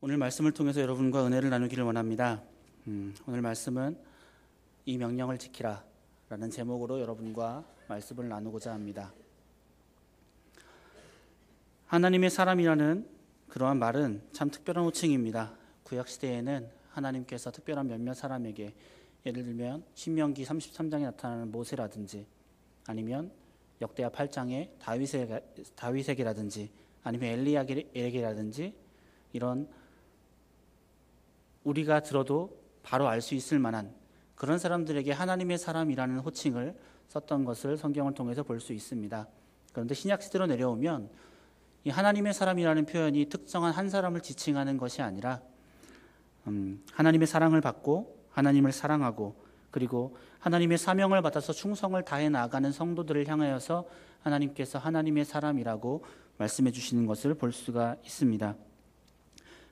오늘 말씀을 통해서 여러분과 은혜를 나누기를 원합니다. 오늘 말씀은 이 명령을 지키라 라는 제목으로 여러분과 말씀을 나누고자 합니다. 하나님의 사람이라는 그러한 말은 참 특별한 호칭입니다. 구약시대에는 하나님께서 특별한 몇몇 사람에게, 예를 들면 신명기 33장에 나타나는 모세라든지, 아니면 역대하 8장의 다윗에게라든지, 아니면 엘리야에게라든지, 이런 우리가 들어도 바로 알 수 있을 만한 그런 사람들에게 하나님의 사람이라는 호칭을 썼던 것을 성경을 통해서 볼 수 있습니다. 그런데 신약시대로 내려오면 이 하나님의 사람이라는 표현이 특정한 한 사람을 지칭하는 것이 아니라 하나님의 사랑을 받고 하나님을 사랑하고, 그리고 하나님의 사명을 받아서 충성을 다해 나아가는 성도들을 향하여서 하나님께서 하나님의 사람이라고 말씀해 주시는 것을 볼 수가 있습니다.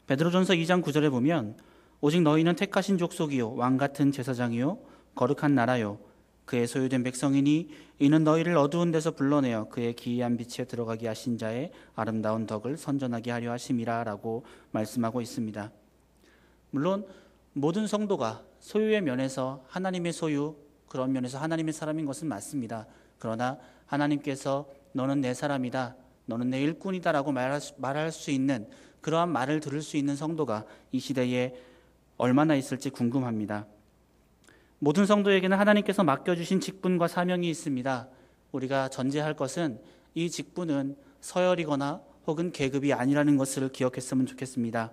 베드로전서 2장 9절에 보면 오직 너희는 택하신 족속이요 왕 같은 제사장이요 거룩한 나라요 그의 소유된 백성이니 이는 너희를 어두운 데서 불러내어 그의 기이한 빛에 들어가게 하신 자의 아름다운 덕을 선전하게 하려 하심이라 라고 말씀하고 있습니다. 물론 모든 성도가 소유의 면에서 하나님의 소유, 그런 면에서 하나님의 사람인 것은 맞습니다. 그러나 하나님께서 너는 내 사람이다, 너는 내 일꾼이다 라고 말할 수 있는, 그러한 말을 들을 수 있는 성도가 이 시대에 얼마나 있을지 궁금합니다. 모든 성도에게는 하나님께서 맡겨주신 직분과 사명이 있습니다. 우리가 전제할 것은 이 직분은 서열이거나 혹은 계급이 아니라는 것을 기억했으면 좋겠습니다.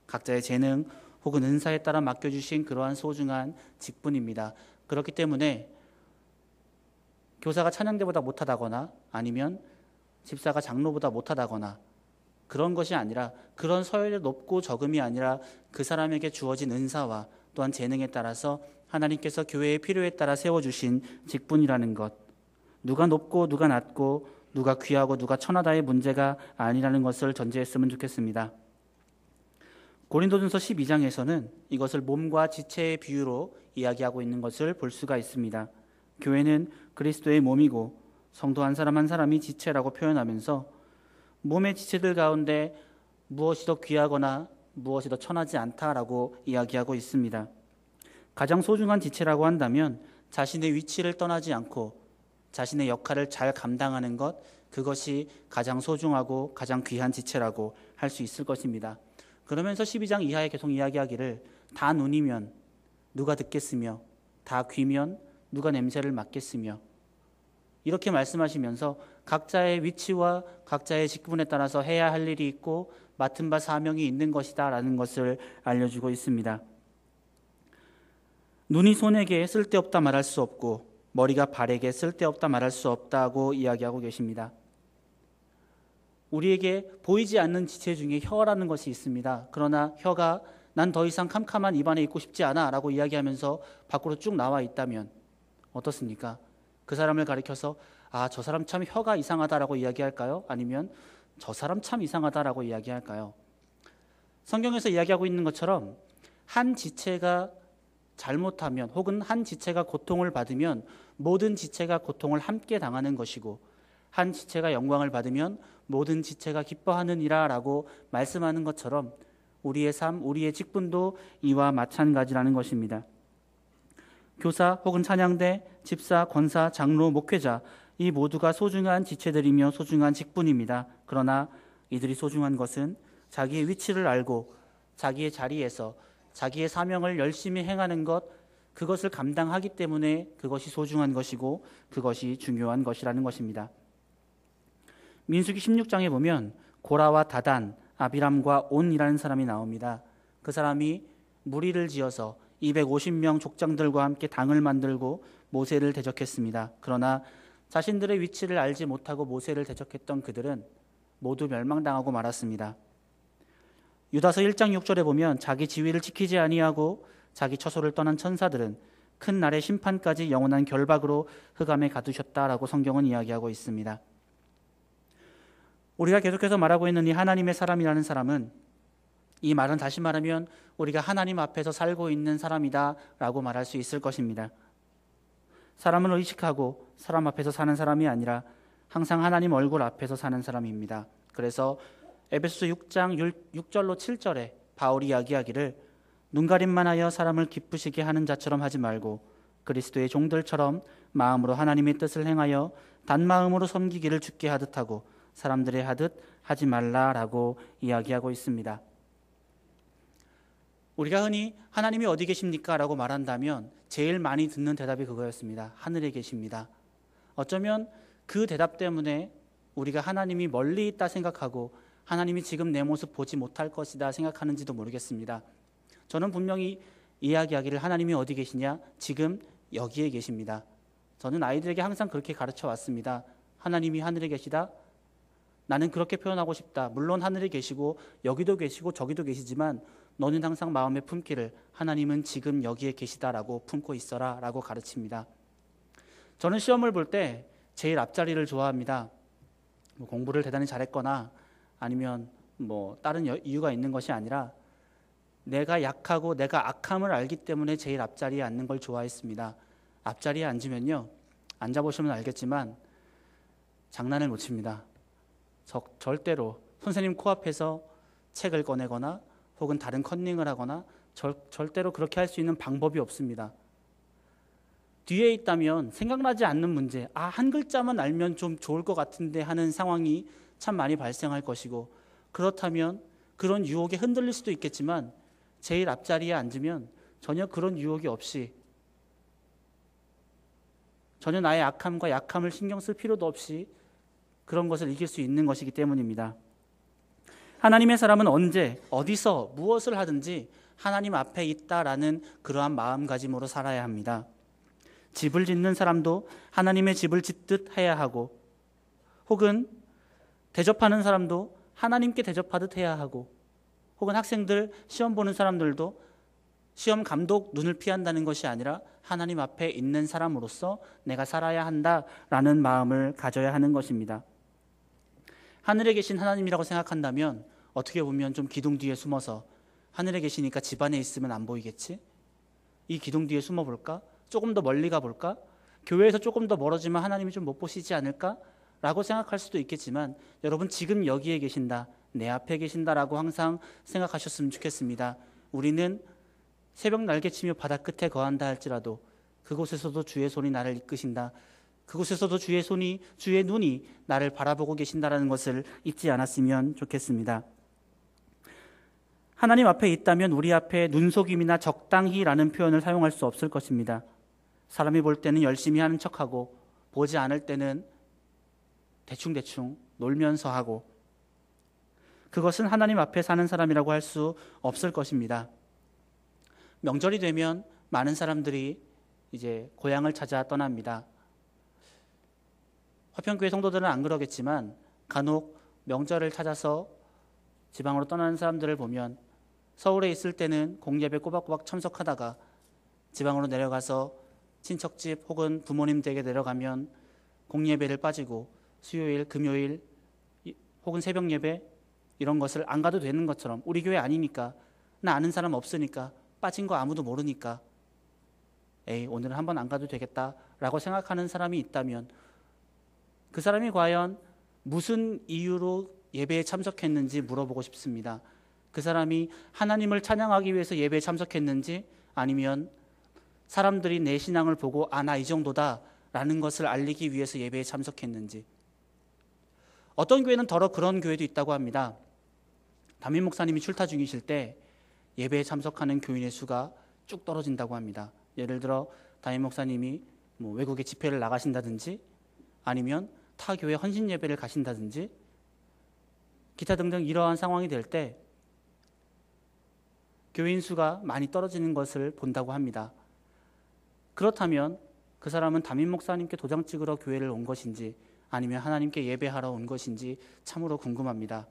각자의 재능 혹은 은사에 따라 맡겨주신 그러한 소중한 직분입니다. 그렇기 때문에 교사가 찬양대보다 못하다거나, 아니면 집사가 장로보다 못하다거나, 그런 것이 아니라, 그런 서열이 높고 적음이 아니라 그 사람에게 주어진 은사와 또한 재능에 따라서 하나님께서 교회의 필요에 따라 세워주신 직분이라는 것, 누가 높고 누가 낮고 누가 귀하고 누가 천하다의 문제가 아니라는 것을 전제했으면 좋겠습니다. 고린도전서 12장에서는 이것을 몸과 지체의 비유로 이야기하고 있는 것을 볼 수가 있습니다. 교회는 그리스도의 몸이고 성도 한 사람 한 사람이 지체라고 표현하면서 몸의 지체들 가운데 무엇이 더 귀하거나 무엇이 더 천하지 않다라고 이야기하고 있습니다. 가장 소중한 지체라고 한다면 자신의 위치를 떠나지 않고 자신의 역할을 잘 감당하는 것, 그것이 가장 소중하고 가장 귀한 지체라고 할 수 있을 것입니다. 그러면서 12장 이하에 계속 이야기하기를 다 눈이면 누가 듣겠으며 다 귀면 누가 냄새를 맡겠으며, 이렇게 말씀하시면서 각자의 위치와 각자의 직분에 따라서 해야 할 일이 있고 맡은 바 사명이 있는 것이다 라는 것을 알려주고 있습니다. 눈이 손에게 쓸데없다 말할 수 없고 머리가 발에게 쓸데없다 말할 수 없다고 이야기하고 계십니다. 우리에게 보이지 않는 지체 중에 혀라는 것이 있습니다. 그러나 혀가 난 더 이상 캄캄한 입안에 있고 싶지 않아 라고 이야기하면서 밖으로 쭉 나와 있다면 어떻습니까? 그 사람을 가리켜서 저 사람 참 혀가 이상하다라고 이야기할까요? 아니면 저 사람 참 이상하다라고 이야기할까요? 성경에서 이야기하고 있는 것처럼 한 지체가 잘못하면 혹은 한 지체가 고통을 받으면 모든 지체가 고통을 함께 당하는 것이고, 한 지체가 영광을 받으면 모든 지체가 기뻐하느니라 라고 말씀하는 것처럼 우리의 삶, 우리의 직분도 이와 마찬가지라는 것입니다. 교사 혹은 찬양대, 집사, 권사, 장로, 목회자, 이 모두가 소중한 지체들이며 소중한 직분입니다. 그러나 이들이 소중한 것은 자기의 위치를 알고 자기의 자리에서 자기의 사명을 열심히 행하는 것, 그것을 감당하기 때문에 그것이 소중한 것이고 그것이 중요한 것이라는 것입니다. 민수기 16장에 보면 고라와 다단, 아비람과 온이라는 사람이 나옵니다. 그 사람이 무리를 지어서 250명 족장들과 함께 당을 만들고 모세를 대적했습니다. 그러나 자신들의 위치를 알지 못하고 모세를 대적했던 그들은 모두 멸망당하고 말았습니다. 유다서 1장 6절에 보면 자기 지위를 지키지 아니하고 자기 처소를 떠난 천사들은 큰 날의 심판까지 영원한 결박으로 흑암에 가두셨다라고 성경은 이야기하고 있습니다. 우리가 계속해서 말하고 있는 이 하나님의 사람이라는 사람은, 이 말은 다시 말하면 우리가 하나님 앞에서 살고 있는 사람이다 라고 말할 수 있을 것입니다. 사람을 의식하고 사람 앞에서 사는 사람이 아니라 항상 하나님 얼굴 앞에서 사는 사람입니다. 그래서 에베소서 6장 6절로 7절에 바울이 이야기하기를 눈가림만 하여 사람을 기쁘시게 하는 자처럼 하지 말고 그리스도의 종들처럼 마음으로 하나님의 뜻을 행하여 단마음으로 섬기기를 주께 하듯 하고 사람들의 하듯 하지 말라라고 이야기하고 있습니다. 우리가 흔히 하나님이 어디 계십니까? 라고 말한다면 제일 많이 듣는 대답이 그거였습니다. 하늘에 계십니다. 어쩌면 그 대답 때문에 우리가 하나님이 멀리 있다 생각하고 하나님이 지금 내 모습 보지 못할 것이다 생각하는지도 모르겠습니다. 저는 분명히 이야기하기를 하나님이 어디 계시냐? 지금 여기에 계십니다. 저는 아이들에게 항상 그렇게 가르쳐 왔습니다. 하나님이 하늘에 계시다? 나는 그렇게 표현하고 싶다. 물론 하늘에 계시고 여기도 계시고 저기도 계시지만 너는 항상 마음에 품기를 하나님은 지금 여기에 계시다라고 품고 있어라 라고 가르칩니다. 저는 시험을 볼 때 제일 앞자리를 좋아합니다. 공부를 대단히 잘했거나 아니면 다른 이유가 있는 것이 아니라 내가 약하고 내가 악함을 알기 때문에 제일 앞자리에 앉는 걸 좋아했습니다. 앞자리에 앉으면요, 앉아보시면 알겠지만 장난을 못 칩니다. 절대로 선생님 코앞에서 책을 꺼내거나 혹은 다른 컨닝을 하거나 절대로 그렇게 할 수 있는 방법이 없습니다. 뒤에 있다면 생각나지 않는 문제, 한 글자만 알면 좀 좋을 것 같은데 하는 상황이 참 많이 발생할 것이고, 그렇다면 그런 유혹에 흔들릴 수도 있겠지만 제일 앞자리에 앉으면 전혀 그런 유혹이 없이, 전혀 나의 악함과 약함을 신경 쓸 필요도 없이 그런 것을 이길 수 있는 것이기 때문입니다. 하나님의 사람은 언제 어디서 무엇을 하든지 하나님 앞에 있다라는 그러한 마음가짐으로 살아야 합니다. 집을 짓는 사람도 하나님의 집을 짓듯 해야 하고, 혹은 대접하는 사람도 하나님께 대접하듯 해야 하고, 혹은 학생들 시험 보는 사람들도 시험 감독 눈을 피한다는 것이 아니라 하나님 앞에 있는 사람으로서 내가 살아야 한다라는 마음을 가져야 하는 것입니다. 하늘에 계신 하나님이라고 생각한다면 어떻게 보면 좀 기둥 뒤에 숨어서 하늘에 계시니까 집 안에 있으면 안 보이겠지? 이 기둥 뒤에 숨어 볼까? 조금 더 멀리 가볼까? 교회에서 조금 더 멀어지면 하나님이 좀 못 보시지 않을까? 라고 생각할 수도 있겠지만 여러분 지금 여기에 계신다, 내 앞에 계신다라고 항상 생각하셨으면 좋겠습니다. 우리는 새벽 날개치며 바다 끝에 거한다 할지라도 그곳에서도 주의 손이 나를 이끄신다, 그곳에서도 주의 눈이 나를 바라보고 계신다라는 것을 잊지 않았으면 좋겠습니다. 하나님 앞에 있다면 우리 앞에 눈속임이나 적당히라는 표현을 사용할 수 없을 것입니다. 사람이 볼 때는 열심히 하는 척하고 보지 않을 때는 대충대충 놀면서 하고, 그것은 하나님 앞에 사는 사람이라고 할 수 없을 것입니다. 명절이 되면 많은 사람들이 이제 고향을 찾아 떠납니다. 화평교회 성도들은 안 그러겠지만 간혹 명절을 찾아서 지방으로 떠나는 사람들을 보면 서울에 있을 때는 공예배 꼬박꼬박 참석하다가 지방으로 내려가서 친척집 혹은 부모님 댁에 내려가면 공예배를 빠지고 수요일, 금요일 혹은 새벽 예배 이런 것을 안 가도 되는 것처럼, 우리 교회 아니니까, 나 아는 사람 없으니까, 빠진 거 아무도 모르니까 오늘은 한번 안 가도 되겠다라고 생각하는 사람이 있다면 그 사람이 과연 무슨 이유로 예배에 참석했는지 물어보고 싶습니다. 그 사람이 하나님을 찬양하기 위해서 예배에 참석했는지, 아니면 사람들이 내 신앙을 보고 나 이 정도다 라는 것을 알리기 위해서 예배에 참석했는지. 어떤 교회는 더러 그런 교회도 있다고 합니다. 담임 목사님이 출타 중이실 때 예배에 참석하는 교인의 수가 쭉 떨어진다고 합니다. 예를 들어 담임 목사님이 외국에 집회를 나가신다든지 아니면 타 교회 헌신 예배를 가신다든지 기타 등등 이러한 상황이 될 때 교인 수가 많이 떨어지는 것을 본다고 합니다. 그렇다면 그 사람은 담임 목사님께 도장 찍으러 교회를 온 것인지 아니면 하나님께 예배하러 온 것인지 참으로 궁금합니다.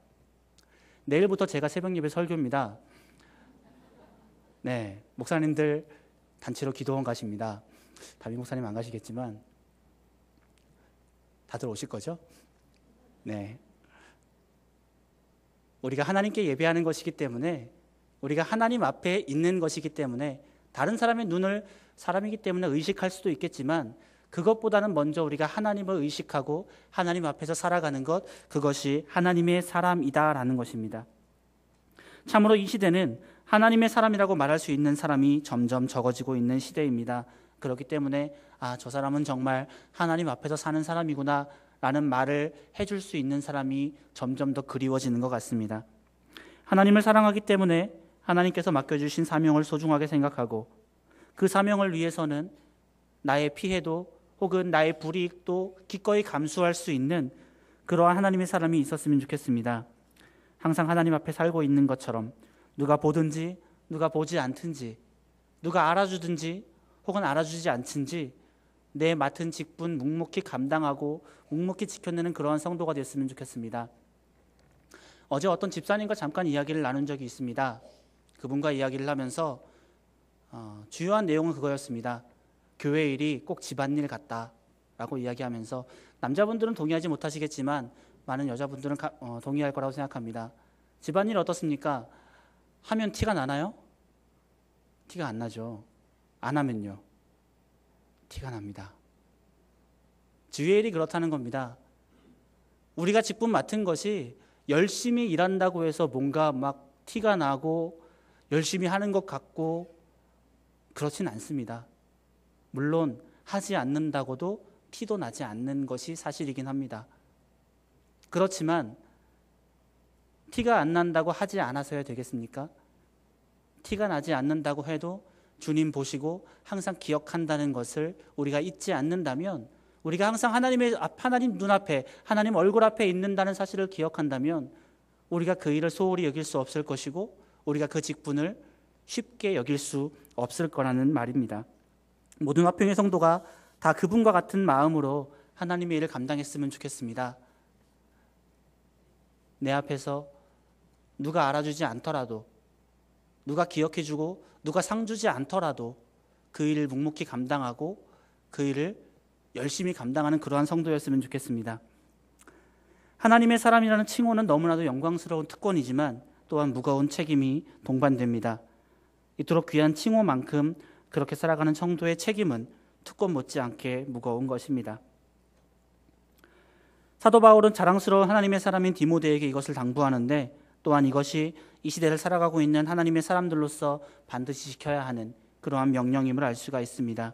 내일부터 제가 새벽 예배 설교입니다. 네, 목사님들 단체로 기도원 가십니다. 담임 목사님 안 가시겠지만 다들 오실 거죠? 네. 우리가 하나님께 예배하는 것이기 때문에, 우리가 하나님 앞에 있는 것이기 때문에 다른 사람의 눈을 사람이기 때문에 의식할 수도 있겠지만 그것보다는 먼저 우리가 하나님을 의식하고 하나님 앞에서 살아가는 것, 그것이 하나님의 사람이다라는 것입니다. 참으로 이 시대는 하나님의 사람이라고 말할 수 있는 사람이 점점 적어지고 있는 시대입니다. 그렇기 때문에 저 사람은 정말 하나님 앞에서 사는 사람이구나 라는 말을 해줄 수 있는 사람이 점점 더 그리워지는 것 같습니다. 하나님을 사랑하기 때문에 하나님께서 맡겨주신 사명을 소중하게 생각하고 그 사명을 위해서는 나의 피해도 혹은 나의 불이익도 기꺼이 감수할 수 있는 그러한 하나님의 사람이 있었으면 좋겠습니다. 항상 하나님 앞에 살고 있는 것처럼 누가 보든지 누가 보지 않든지 누가 알아주든지 혹은 알아주지 않든지 내 맡은 직분 묵묵히 감당하고 묵묵히 지켜내는 그러한 성도가 됐으면 좋겠습니다. 어제 어떤 집사님과 잠깐 이야기를 나눈 적이 있습니다. 그분과 이야기를 하면서 주요한 내용은 그거였습니다. 교회 일이 꼭 집안일 같다라고 이야기하면서 남자분들은 동의하지 못하시겠지만 많은 여자분들은 동의할 거라고 생각합니다. 집안일 어떻습니까? 하면 티가 나나요? 티가 안 나죠. 안 하면요? 티가 납니다. 주의 일이 그렇다는 겁니다. 우리가 직분 맡은 것이 열심히 일한다고 해서 뭔가 막 티가 나고 열심히 하는 것 같고 그렇진 않습니다. 물론 하지 않는다고도 티도 나지 않는 것이 사실이긴 합니다. 그렇지만 티가 안 난다고 하지 않아서야 되겠습니까? 티가 나지 않는다고 해도 주님 보시고 항상 기억한다는 것을 우리가 잊지 않는다면, 우리가 항상 하나님 눈앞에, 하나님 얼굴 앞에 있는다는 사실을 기억한다면 우리가 그 일을 소홀히 여길 수 없을 것이고 우리가 그 직분을 쉽게 여길 수 없을 거라는 말입니다. 모든 화평의 성도가 다 그분과 같은 마음으로 하나님의 일을 감당했으면 좋겠습니다. 내 앞에서 누가 알아주지 않더라도, 누가 기억해주고 누가 상 주지 않더라도 그 일을 묵묵히 감당하고 그 일을 열심히 감당하는 그러한 성도였으면 좋겠습니다. 하나님의 사람이라는 칭호는 너무나도 영광스러운 특권이지만 또한 무거운 책임이 동반됩니다. 이토록 귀한 칭호만큼 그렇게 살아가는 성도의 책임은 특권 못지않게 무거운 것입니다. 사도 바울은 자랑스러운 하나님의 사람인 디모데에게 이것을 당부하는데, 또한 이것이 이 시대를 살아가고 있는 하나님의 사람들로서 반드시 지켜야 하는 그러한 명령임을 알 수가 있습니다.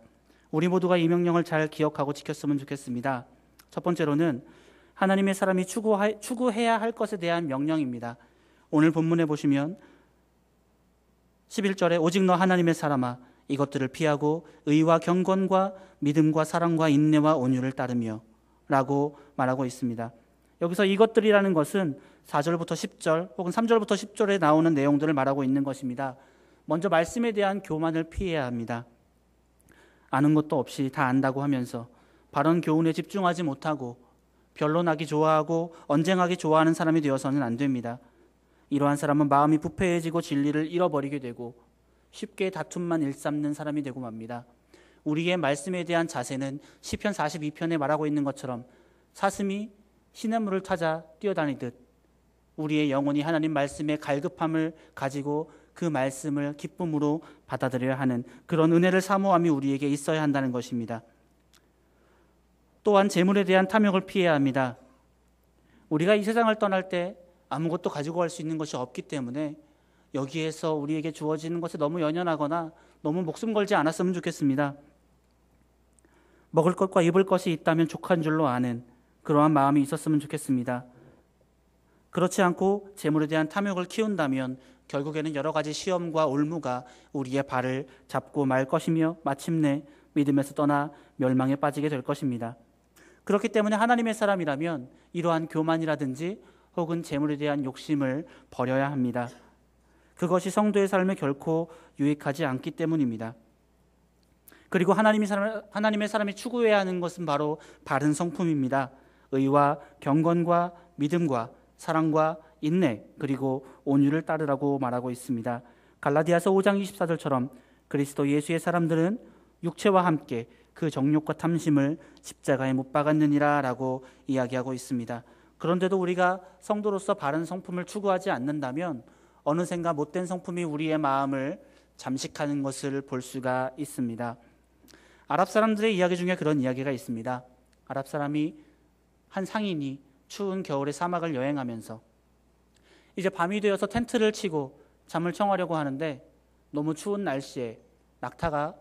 우리 모두가 이 명령을 잘 기억하고 지켰으면 좋겠습니다. 첫 번째로는 하나님의 사람이 추구해야 할 것에 대한 명령입니다. 오늘 본문에 보시면 11절에 오직 너 하나님의 사람아 이것들을 피하고 의와 경건과 믿음과 사랑과 인내와 온유를 따르며 라고 말하고 있습니다. 여기서 이것들이라는 것은 4절부터 10절 혹은 3절부터 10절에 나오는 내용들을 말하고 있는 것입니다. 먼저 말씀에 대한 교만을 피해야 합니다. 아는 것도 없이 다 안다고 하면서 바른 교훈에 집중하지 못하고 변론하기 좋아하고 언쟁하기 좋아하는 사람이 되어서는 안 됩니다. 이러한 사람은 마음이 부패해지고 진리를 잃어버리게 되고 쉽게 다툼만 일삼는 사람이 되고 맙니다. 우리의 말씀에 대한 자세는 시편 42편에 말하고 있는 것처럼 사슴이 시냇물을 찾아 뛰어다니듯 우리의 영혼이 하나님 말씀의 갈급함을 가지고 그 말씀을 기쁨으로 받아들여야 하는 그런 은혜를 사모함이 우리에게 있어야 한다는 것입니다. 또한 재물에 대한 탐욕을 피해야 합니다. 우리가 이 세상을 떠날 때 아무것도 가지고 갈 수 있는 것이 없기 때문에 여기에서 우리에게 주어지는 것에 너무 연연하거나 너무 목숨 걸지 않았으면 좋겠습니다. 먹을 것과 입을 것이 있다면 족한 줄로 아는 그러한 마음이 있었으면 좋겠습니다. 그렇지 않고 재물에 대한 탐욕을 키운다면 결국에는 여러 가지 시험과 올무가 우리의 발을 잡고 말 것이며 마침내 믿음에서 떠나 멸망에 빠지게 될 것입니다. 그렇기 때문에 하나님의 사람이라면 이러한 교만이라든지 혹은 재물에 대한 욕심을 버려야 합니다. 그것이 성도의 삶에 결코 유익하지 않기 때문입니다. 그리고 하나님의 사람이 추구해야 하는 것은 바로 바른 성품입니다. 의와 경건과 믿음과 사랑과 인내 그리고 온유를 따르라고 말하고 있습니다. 갈라디아서 5장 24절처럼 그리스도 예수의 사람들은 육체와 함께 그 정욕과 탐심을 십자가에 못 박았느니라 라고 이야기하고 있습니다. 그런데도 우리가 성도로서 바른 성품을 추구하지 않는다면 어느샌가 못된 성품이 우리의 마음을 잠식하는 것을 볼 수가 있습니다. 아랍 사람들의 이야기 중에 그런 이야기가 있습니다. 아랍 사람이 한 상인이 추운 겨울의 사막을 여행하면서 이제 밤이 되어서 텐트를 치고 잠을 청하려고 하는데 너무 추운 날씨에 낙타가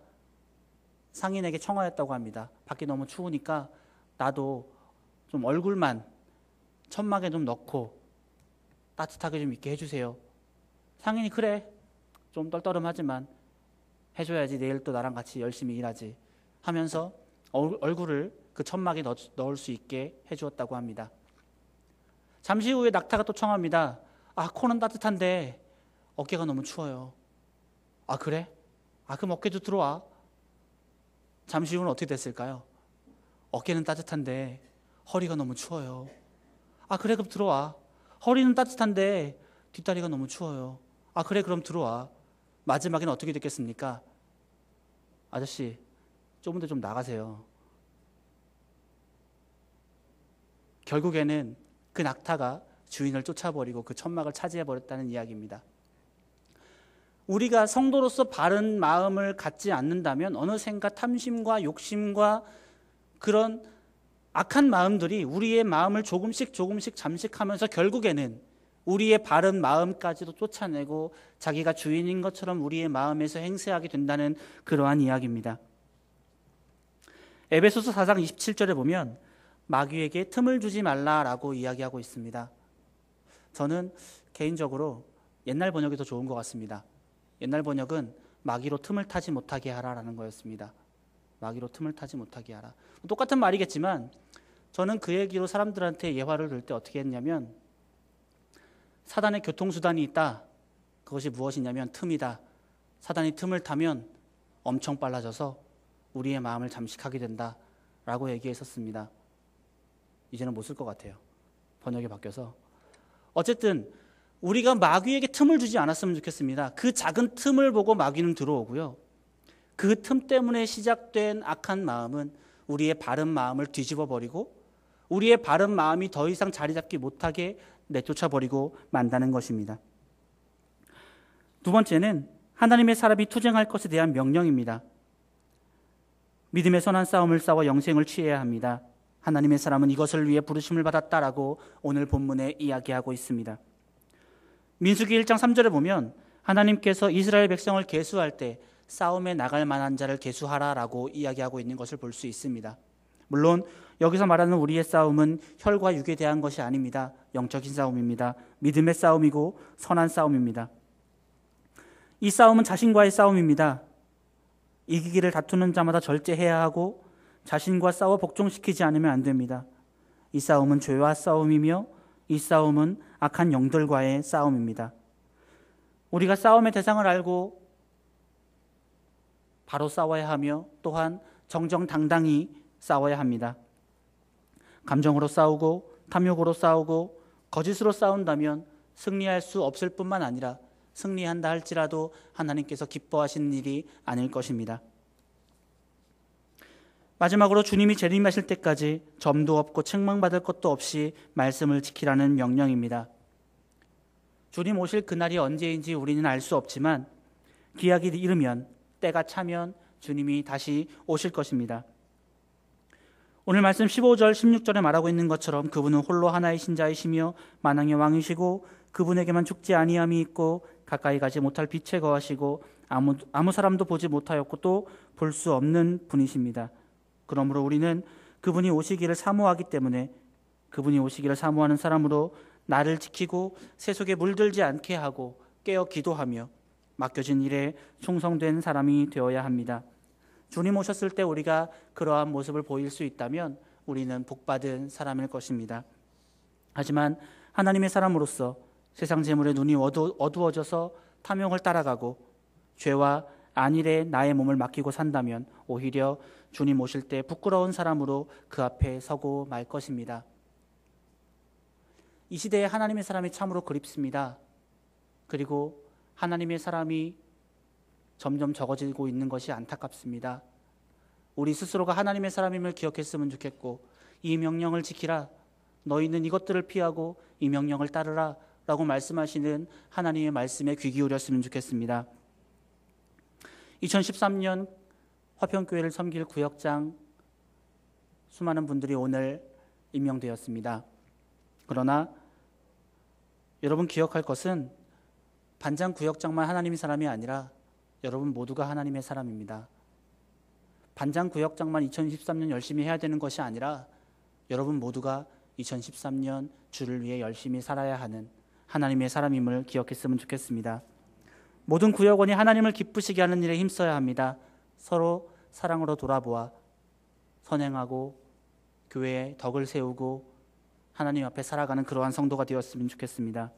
상인에게 청하였다고 합니다. 밖이 너무 추우니까 나도 좀 얼굴만 천막에 좀 넣고 따뜻하게 좀 있게 해주세요. 상인이 그래, 좀 떨떠름하지만 해줘야지, 내일 또 나랑 같이 열심히 일하지 하면서 얼굴을 그 천막에 넣을 수 있게 해주었다고 합니다. 잠시 후에 낙타가 또 청합니다. 아, 코는 따뜻한데 어깨가 너무 추워요. 아, 그래? 아, 그럼 어깨도 들어와. 잠시 후는 어떻게 됐을까요? 어깨는 따뜻한데 허리가 너무 추워요. 아, 그래, 그럼 들어와. 허리는 따뜻한데 뒷다리가 너무 추워요. 아, 그래, 그럼 들어와. 마지막에는 어떻게 됐겠습니까? 아저씨, 좁은 데 좀 나가세요. 결국에는 그 낙타가 주인을 쫓아버리고 그 천막을 차지해버렸다는 이야기입니다. 우리가 성도로서 바른 마음을 갖지 않는다면 어느샌가 탐심과 욕심과 그런 악한 마음들이 우리의 마음을 조금씩 잠식하면서 결국에는 우리의 바른 마음까지도 쫓아내고 자기가 주인인 것처럼 우리의 마음에서 행세하게 된다는 그러한 이야기입니다. 에베소서 4장 27절에 보면 마귀에게 틈을 주지 말라라고 이야기하고 있습니다. 저는 개인적으로 옛날 번역이 더 좋은 것 같습니다. 옛날 번역은 마귀로 틈을 타지 못하게 하라라는 거였습니다. 마귀로 틈을 타지 못하게 하라. 똑같은 말이겠지만 저는 그 얘기로 사람들한테 예화를 들 때 어떻게 했냐면, 사단의 교통수단이 있다. 그것이 무엇이냐면 틈이다. 사단이 틈을 타면 엄청 빨라져서 우리의 마음을 잠식하게 된다 라고 얘기했었습니다. 이제는 못 쓸 것 같아요. 번역이 바뀌어서. 어쨌든 우리가 마귀에게 틈을 주지 않았으면 좋겠습니다. 그 작은 틈을 보고 마귀는 들어오고요. 그 틈 때문에 시작된 악한 마음은 우리의 바른 마음을 뒤집어 버리고 우리의 바른 마음이 더 이상 자리 잡기 못하게 내쫓아 버리고 만다는 것입니다. 두 번째는 하나님의 사람이 투쟁할 것에 대한 명령입니다. 믿음의 선한 싸움을 싸워 영생을 취해야 합니다. 하나님의 사람은 이것을 위해 부르심을 받았다라고 오늘 본문에 이야기하고 있습니다. 민수기 1장 3절에 보면 하나님께서 이스라엘 백성을 계수할 때 싸움에 나갈 만한 자를 계수하라라고 이야기하고 있는 것을 볼 수 있습니다. 물론 여기서 말하는 우리의 싸움은 혈과 육에 대한 것이 아닙니다. 영적인 싸움입니다. 믿음의 싸움이고 선한 싸움입니다. 이 싸움은 자신과의 싸움입니다. 이기기를 다투는 자마다 절제해야 하고 자신과 싸워 복종시키지 않으면 안 됩니다. 이 싸움은 죄와 싸움이며 이 싸움은 악한 영들과의 싸움입니다. 우리가 싸움의 대상을 알고 바로 싸워야 하며 또한 정정당당히 싸워야 합니다. 감정으로 싸우고 탐욕으로 싸우고 거짓으로 싸운다면 승리할 수 없을 뿐만 아니라 승리한다 할지라도 하나님께서 기뻐하시는 일이 아닐 것입니다. 마지막으로 주님이 재림하실 때까지 점도 없고 책망받을 것도 없이 말씀을 지키라는 명령입니다. 주님 오실 그날이 언제인지 우리는 알 수 없지만 기약이 이르면, 때가 차면 주님이 다시 오실 것입니다. 오늘 말씀 15절 16절에 말하고 있는 것처럼 그분은 홀로 하나이신 자이시며 만왕의 왕이시고 그분에게만 죽지 아니함이 있고 가까이 가지 못할 빛에 거하시고 아무 사람도 보지 못하였고 또 볼 수 없는 분이십니다. 그러므로 우리는 그분이 오시기를 사모하기 때문에 그분이 오시기를 사모하는 사람으로 나를 지키고 세속에 물들지 않게 하고 깨어 기도하며 맡겨진 일에 충성된 사람이 되어야 합니다. 주님 오셨을 때 우리가 그러한 모습을 보일 수 있다면 우리는 복받은 사람일 것입니다. 하지만 하나님의 사람으로서 세상 재물에 눈이 어두워져서 탐욕을 따라가고 죄와 안일에 나의 몸을 맡기고 산다면 오히려 주님 오실 때 부끄러운 사람으로 그 앞에 서고 말 것입니다. 이 시대에 하나님의 사람이 참으로 그립습니다. 그리고 하나님의 사람이 점점 적어지고 있는 것이 안타깝습니다. 우리 스스로가 하나님의 사람임을 기억했으면 좋겠고, 이 명령을 지키라, 너희는 이것들을 피하고 이 명령을 따르라 라고 말씀하시는 하나님의 말씀에 귀 기울였으면 좋겠습니다. 2013년 화평교회를 섬길 구역장 수많은 분들이 오늘 임명되었습니다. 그러나 여러분 기억할 것은 반장 구역장만 하나님의 사람이 아니라 여러분 모두가 하나님의 사람입니다. 반장 구역장만 2013년 열심히 해야 되는 것이 아니라 여러분 모두가 2013년 주를 위해 열심히 살아야 하는 하나님의 사람임을 기억했으면 좋겠습니다. 모든 구역원이 하나님을 기쁘시게 하는 일에 힘써야 합니다. 서로 사랑으로 돌아보아 선행하고 교회에 덕을 세우고 하나님 앞에 살아가는 그러한 성도가 되었으면 좋겠습니다.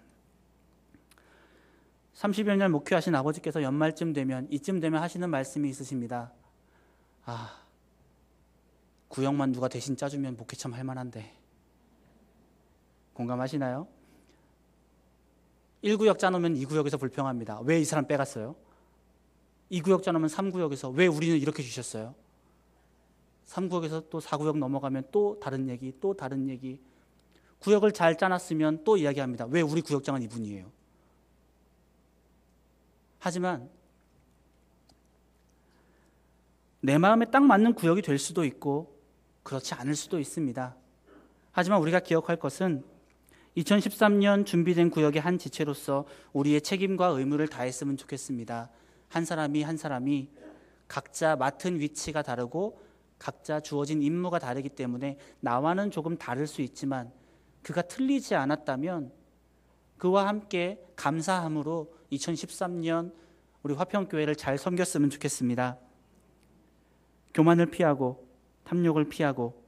30여 년 목회하신 아버지께서 연말쯤 되면 이쯤 되면 하시는 말씀이 있으십니다. 구역만 누가 대신 짜주면 목회 참 할만한데. 공감하시나요? 1구역 짜놓으면 2구역에서 불평합니다. 왜 이 사람 빼갔어요? 2구역 짜놓으면 3구역에서 왜 우리는 이렇게 주셨어요? 3구역에서 또 4구역 넘어가면 또 다른 얘기, 또 다른 얘기. 구역을 잘 짜놨으면 또 이야기합니다. 왜 우리 구역장은 이분이에요? 하지만 내 마음에 딱 맞는 구역이 될 수도 있고 그렇지 않을 수도 있습니다. 하지만 우리가 기억할 것은 2013년 준비된 구역의 한 지체로서 우리의 책임과 의무를 다했으면 좋겠습니다. 한 사람이 각자 맡은 위치가 다르고 각자 주어진 임무가 다르기 때문에 나와는 조금 다를 수 있지만 그가 틀리지 않았다면 그와 함께 감사함으로 2013년 우리 화평교회를 잘 섬겼으면 좋겠습니다. 교만을 피하고 탐욕을 피하고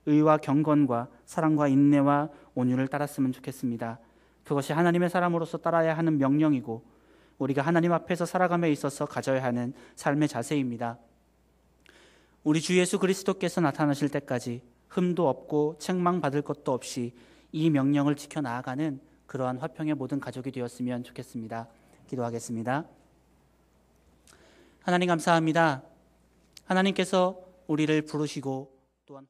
의와 경건과 사랑과 인내와 온유를 따랐으면 좋겠습니다. 그것이 하나님의 사람으로서 따라야 하는 명령이고 우리가 하나님 앞에서 살아감에 있어서 가져야 하는 삶의 자세입니다. 우리 주 예수 그리스도께서 나타나실 때까지 흠도 없고 책망받을 것도 없이 이 명령을 지켜 나아가는 그러한 화평의 모든 가족이 되었으면 좋겠습니다. 기도하겠습니다. 하나님 감사합니다. 하나님께서 우리를 부르시고 또한